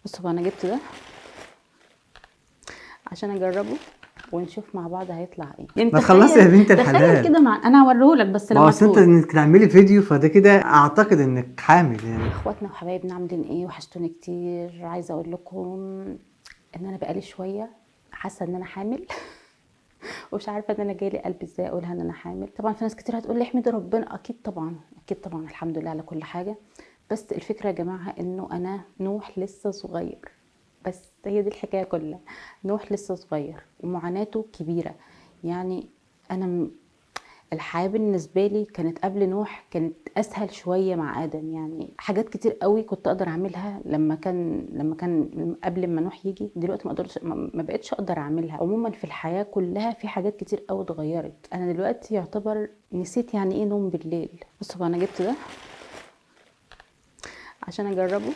بصوا بقى، انا جبت ده عشان اجربه ونشوف مع بعض هيطلع ايه. يعني ما تخلصي يا بنت تخيل الحلال. كده، مع انا هوريهولك بس ما هو لما أصل انت تقول. انك تعملي فيديو فده كده اعتقد انك حامل يعني. اخواتنا وحبايبنا عاملين ايه؟ وحشتوني كتير. عايزه اقول لكم ان انا بقالي شويه حاسه ان انا حامل ومش عارفه ان انا جايلي قلب ازاي اقولها ان انا حامل. طبعا في ناس كتير هتقول لي احمدي ربنا، اكيد طبعا، اكيد طبعا، الحمد لله على كل حاجه. بس الفكره يا جماعه انه انا نوح لسه صغير، بس هي دي الحكايه كلها. نوح لسه صغير ومعاناته كبيره. يعني انا الحياة بالنسبة لي كانت قبل نوح كانت أسهل شوية مع آدم. يعني حاجات كتير قوي كنت أقدر أعملها لما كان قبل ما نوح يجي. دلوقتي ما بقتش أقدر أعملها. عموما في الحياة كلها في حاجات كتير قوي اتغيرت. أنا دلوقتي يعتبر نسيت يعني إيه نوم بالليل. بصوا بقى، أنا جبت ده عشان اجربه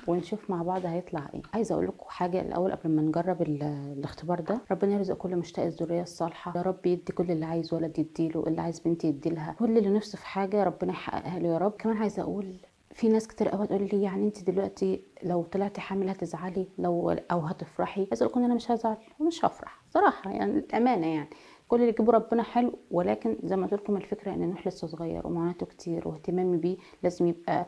ونشوف مع بعض هيطلع ايه. عايزه اقول لكم حاجه الاول قبل ما نجرب الاختبار ده. ربنا يرزق كل مشتاق الذريه الصالحه يا رب. يدي كل اللي عايز ولد يديله، اللي عايز بنت يديلها، كل اللي نفسه في حاجه ربنا يحققها له يا رب. كمان عايزه اقول في ناس كتير قوي تقول لي يعني انت دلوقتي لو طلعتي حامل هتزعلي او هتفرحي. عايزه اقول لكم ان انا مش هزعل ومش هفرح صراحه، يعني الامانه يعني. كل اللي يجيبه ربنا حلو، ولكن زي ما قلت لكم الفكره ان نوح لسه صغير ومعاناته كتير، واهتمامي بيه لازم يبقى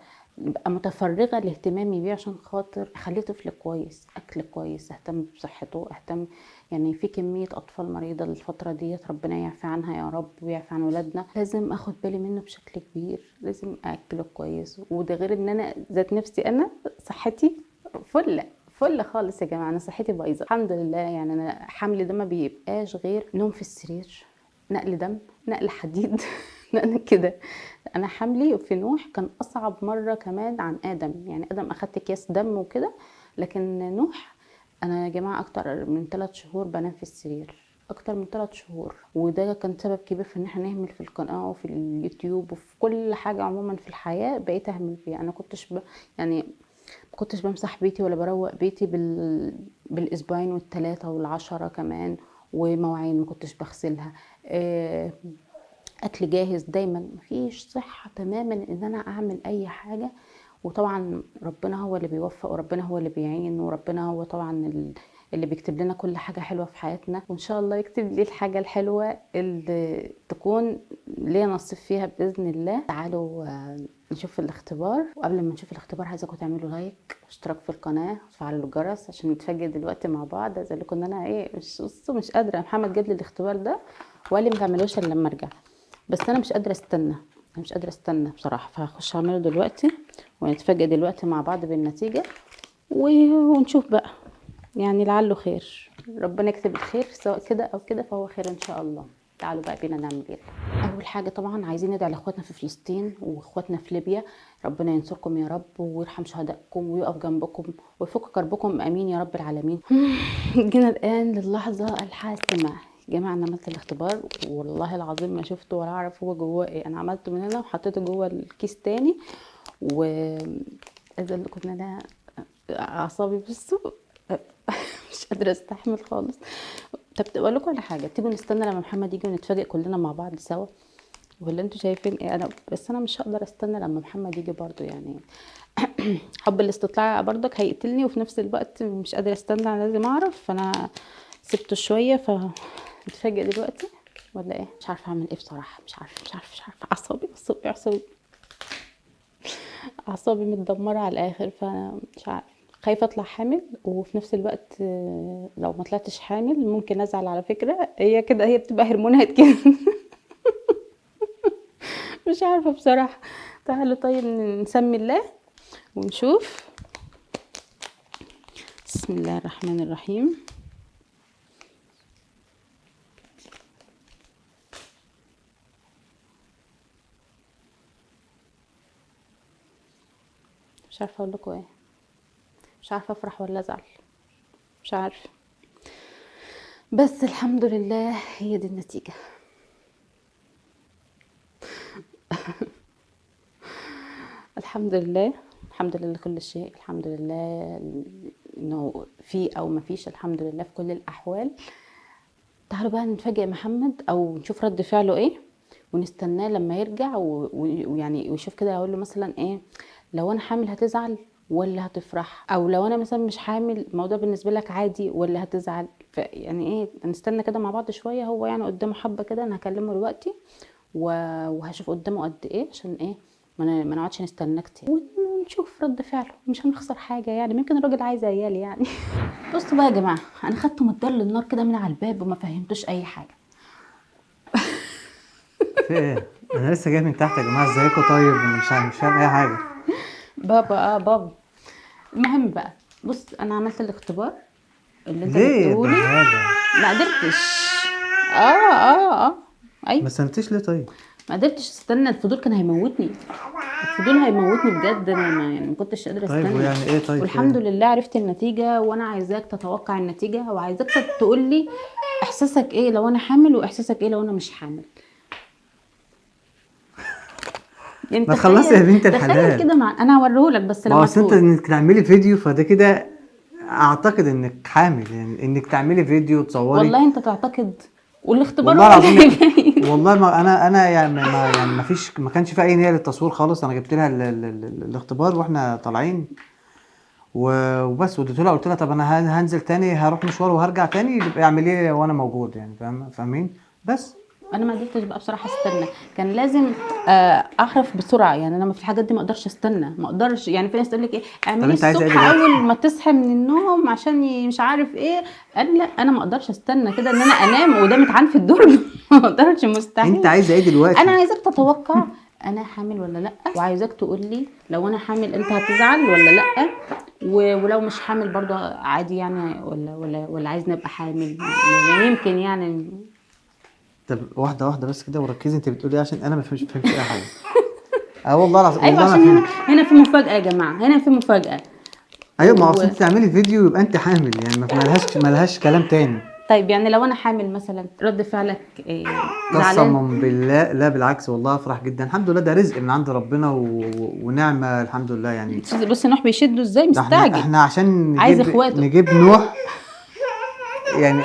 متفرغه لاهتمامي بيه عشان خاطر اخليه طفل كويس، اكل كويس، اهتم بصحته، اهتم. يعني في كميه اطفال مريضه الفتره ديت، ربنا يعفي عنها يا رب ويعفي عن ولادنا. لازم اخد بالي منه بشكل كبير، لازم اكله كويس. وده غير ان انا ذات نفسي انا صحتي فل خالص يا جماعه. انا صحتي بايظه الحمد لله. يعني انا حمل ده ما بيبقاش غير نوم في السرير، نقل دم، نقل حديد نقل كده. انا حملي في نوح كان اصعب مره كمان عن ادم. يعني ادم اخدت اكياس دم وكده، لكن نوح انا يا جماعه اكتر من 3 شهور بنام في السرير، اكتر من 3 شهور. وده كان سبب كبير في ان احنا نهمل في القناه وفي اليوتيوب وفي كل حاجه عموما في الحياه. بقيت اهمل فيها. انا يعني ما كنتش بمسح بيتي ولا بروق بيتي بالاسبوعين والثلاثه والعشرة كمان. ومواعين ما كنتش بغسلها. اكل جاهز دايما. مفيش صحة تماما ان انا اعمل اي حاجة. وطبعا ربنا هو اللي بيوفق، وربنا هو اللي بيعين، وربنا هو طبعا اللي بيكتب لنا كل حاجة حلوة في حياتنا. وان شاء الله يكتب لي الحاجة الحلوة اللي تكون ليا نصيب فيها بإذن الله. تعالوا نشوف الاختبار. وقبل ما نشوف الاختبار عايزاكم تعملوا لايك واشتراك في القناة وتفعلوا الجرس عشان نتفاجئ دلوقتي مع بعض. عايزه لكم ان انا ايه، مش قادرة. محمد جاب لي الاختبار ده وقال لي ما تعملوش الا لما ارجع، بس انا مش قادره استنى. انا مش قادره استنى بصراحه. فهخش اعمله دلوقتي ونتفاجئ دلوقتي مع بعض بالنتيجه ونشوف بقى. يعني لعله خير، ربنا يكتب الخير سواء كده او كده فهو خير ان شاء الله. تعالوا بقى بينا نعمل ايه. اول حاجه طبعا عايزين ندعي لاخواتنا في فلسطين واخواتنا في ليبيا. ربنا ينصركم يا رب ويرحم شهدائكم ويقف جنبكم ويفك كربكم، امين يا رب العالمين. جينا الان للحظه الحاسمه. يا جماعه انا عملت الاختبار والله العظيم ما شفته ولا اعرف هو جواه ايه. انا عملته من هنا وحطيته جوه الكيس تاني. و عايزه اقول لكم ان انا اعصابي بصوا مش قادره استحمل خالص. طب اقول لكم على حاجه، تيجوا نستنى لما محمد يجي ونتفاجئ كلنا مع بعض سوا، ولا انتوا شايفين ايه؟ انا مش هقدر استنى لما محمد يجي برضو يعني. حب الاستطلاع برضك هيقتلني، وفي نفس الوقت مش قادره استنى، أنا لازم اعرف. فانا سبته شويه فنتفاجئ دلوقتي ولا ايه؟ مش عارفه اعمل ايه بصراحه. مش عارفه. اعصابي متدمره على الاخر. فانا مش عارفه، خايفه اطلع حامل وفي نفس الوقت لو ما طلعتش حامل ممكن ازعل. على فكره هي كده، هي بتبقى هرمونات كده مش عارفه بصراحه. تعالوا طيب نسمي الله ونشوف. بسم الله الرحمن الرحيم. مش عارفه اقول لكم ايه. مش عارفه افرح ولا ازعل. مش عارفه. بس الحمد لله هي دي النتيجه. الحمد لله. الحمد لله كل شيء. الحمد لله انه في او ما فيش. الحمد لله في كل الاحوال. تعالوا بقى نفاجئ محمد او نشوف رد فعله ايه، ونستناه لما يرجع ويعني ويشوف كده. اقول له مثلا ايه، لو انا حامل هتزعل ولا هتفرح؟ او لو انا مثلا مش حامل الموضوع بالنسبه لك عادي ولا هتزعل؟ يعني ايه، نستنى كده مع بعض شويه. هو يعني قدامه حبه كده، انا هكلمه دلوقتي وهشوف قدامه قد ايه، عشان ايه ما نقعدش نستنى كتير ونشوف رد فعله. مش هنخسر حاجه يعني، ممكن الراجل عايز عيال يعني. بصوا بقى يا جماعه، انا خدته من الدار للنار كده من على الباب وما فهمتوش اي حاجه. في ايه؟ انا لسه جاي من تحت يا جماعه، ازيكم؟ طيب انا مش فاهم اي حاجه. بابا المهم بقى، بص انا عملت الاختبار اللي انت ليه جبتهولي، بهذا؟ ما قدرتش. اه ايوه، ما استنتش ليه طيب؟ ما قدرتش استنى، الفضول كان هيموتني، الفضول هيموتني بجد. انا ما كنتش قادره طيب استنى. ويعني ايه؟ طيب والحمد ايه؟ لله عرفت النتيجه، وانا عايزاك تتوقع النتيجه، وعايزاك تقول لي احساسك ايه لو انا حامل، واحساسك ايه لو انا مش حامل. يعني ما تخلصي يا بنت تخيل الحلال. كده، انا هوريهولك بس ما هو لما اصل انت تقول. انك تعملي فيديو فده كده اعتقد انك حامل، يعني انك تعملي فيديو تصوري. والله انت تعتقد، والاختبار والله هو العظيم اللي باين. والله ما انا يعني ما كانش في اي نيه للتصوير خالص. انا جبت لها الاختبار واحنا طالعين وبس، وديته لها قلت لها طب انا هنزل تاني، هروح مشوار وهرجع تاني، يبقى اعملي لي وانا موجود يعني، فاهمين؟ بس انا ما قدرتش بقى بصراحه استنى، كان لازم اعرف بسرعه يعني. انا في الحاجات دي ما اقدرش استنى، ما اقدرش يعني. في ناس تقول لك ايه، اعملي انت عايزه ايه الصبح دلوقتي؟ اول ما تصحي من النوم عشان مش عارف ايه. انا لا، انا ما اقدرش استنى كده ان انا انام وده متعان في الدرج. ما اقدرش، مستحيل. انت عايزه ايه دلوقتي؟ انا عايزاك تتوقع انا حامل ولا لا، وعايزاك تقول لي لو انا حامل انت هتزعل ولا لا، ولو مش حامل برضو عادي يعني، ولا عايزني ابقى حامل يعني، يمكن يعني. طب واحده واحده بس كده وركزي، انت بتقولي ايه؟ عشان انا ما فهمتش اي حاجه. اه والله العظيم، ايوه، والله ما عشان فهمت. هنا في مفاجاه يا جماعه، هنا في مفاجاه. ايوه، ما هو اصل انت تعملي فيديو يبقى انت حامل يعني، ملهاش كلام تاني. طيب يعني لو انا حامل مثلا، رد فعلك إيه؟ زعلان؟ قسما بالله لا، بالعكس والله افرح جدا. الحمد لله، ده رزق من عند ربنا ونعمه الحمد لله يعني. بص نوح بيشده ازاي، ده احنا مستعجل احنا عشان عايز اخواته. نجيب نوح يعني.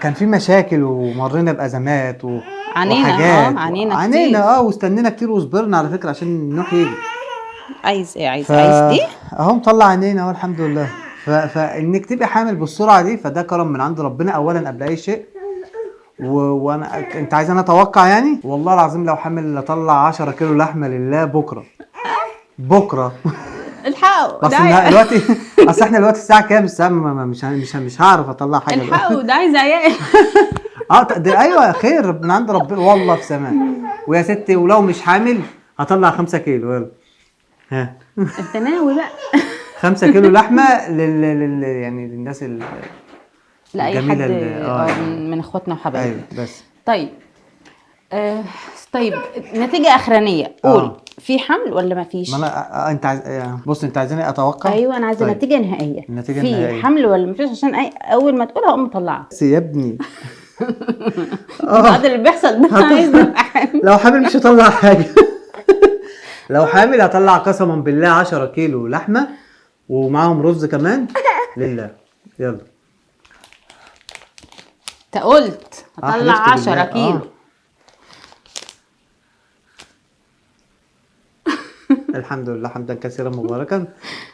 كان في مشاكل ومرينا بأزمات وحاجات عنينا كتير. عانينا واستنينا كتير وصبرنا على فكرة عشان نوح يجي. عايز ايه؟ عايز دي. اهو مطلع عينينا اهو الحمد لله. فانك تبقي حامل بالسرعة دي فده كرم من عند ربنا اولا قبل اي شيء. انت عايز انا اتوقع يعني؟ والله العظيم لو حامل اطلع 10 كيلو لحمة لله بكرة. الحقوا بس ده دلوقتي اصل احنا دلوقتي الساعة كام؟ الساعة مش هعرف اطلع حاجة دلوقتي. الحقوا ده عايز عيال. ده ايوه خير من عند ربنا والله في سماء. ويا ستي ولو مش حامل هطلع 5 كيلو، يلا ها. انت ناوي بقى؟ 5 كيلو لحمه يعني للناس لا اي الجميله حد يعني. من اخواتنا وحبايبنا. ايوه بس. طيب طيب، نتيجة أخرانية قول، في حمل ولا ما فيش؟ ما انا انت عايز بص، انت عايزاني اتوقع؟ ايوه انا عايزه طيب. نتيجة نهائية. النتيجة في النهائية. حمل ولا ما فيش؟ عشان اول ما تقولها اقوم مطلعها. بس يا ابني بعد اللي بيحصل ده عايز نبقى حامل. لو حامل مش هطلع حاجه. لو حامل هطلع قسما بالله 10 كيلو لحمه ومعاهم رز كمان لله. يلا. انت قلت هطلع حلفت 10 بالله. كيلو. الحمد لله حمدا كثيرا مباركا.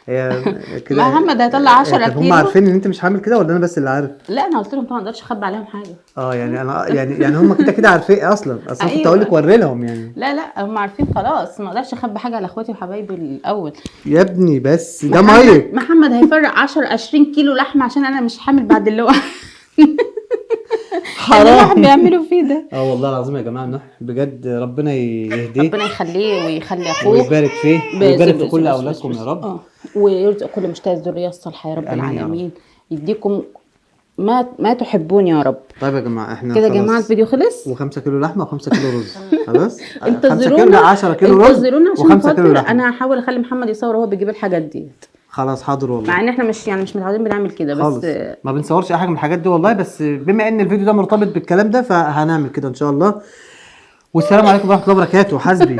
هي كده. محمد هيطلع 10 طب هم كيلو. عارفين ان انت مش حامل كده ولا انا بس اللي عارف؟ لا انا قلت لهم طبعا ما اقدرش اخبي عليهم حاجه. يعني انا يعني هم كده عارفين اصلا كنت أيوة. اقول لك وري لهم يعني. لا هم عارفين خلاص، ما اقدرش اخبي حاجه على اخواتي وحبايبي الاول. يا ابني بس ده ميه. محمد هيفرق 20 كيلو لحمه عشان انا مش حامل بعد اللي هو حرام بيعملوا فيه ده. والله العظيم يا جماعه نوح بجد ربنا يهديه، ربنا يخليه ويخلي اخوه ويبارك فيه ويبارك في كل اولادكم يا رب. ويرزق كل مشتاق الذريه الصالحه يا رب العالمين. يديكم ما تحبون يا رب. طيب يا جماعه احنا كده يا جماعه الفيديو خلص. و5 كيلو لحمه و5 كيلو رز خلاص. 5 كيلو انتظرونا، لا 10 كيلو رز انتظرونا عشان و5 كيلو خاطر لحمه. انا هحاول اخلي محمد يصور وهو بيجيب الحاجات دي. خلاص حاضر والله. مع ان احنا مش متعودين بنعمل كده بس خالص ما بنصورش اي حاجه من الحاجات دي والله، بس بما ان الفيديو ده مرتبط بالكلام ده فهنعمل كده ان شاء الله. والسلام عليكم ورحمه الله وبركاته. حسبي.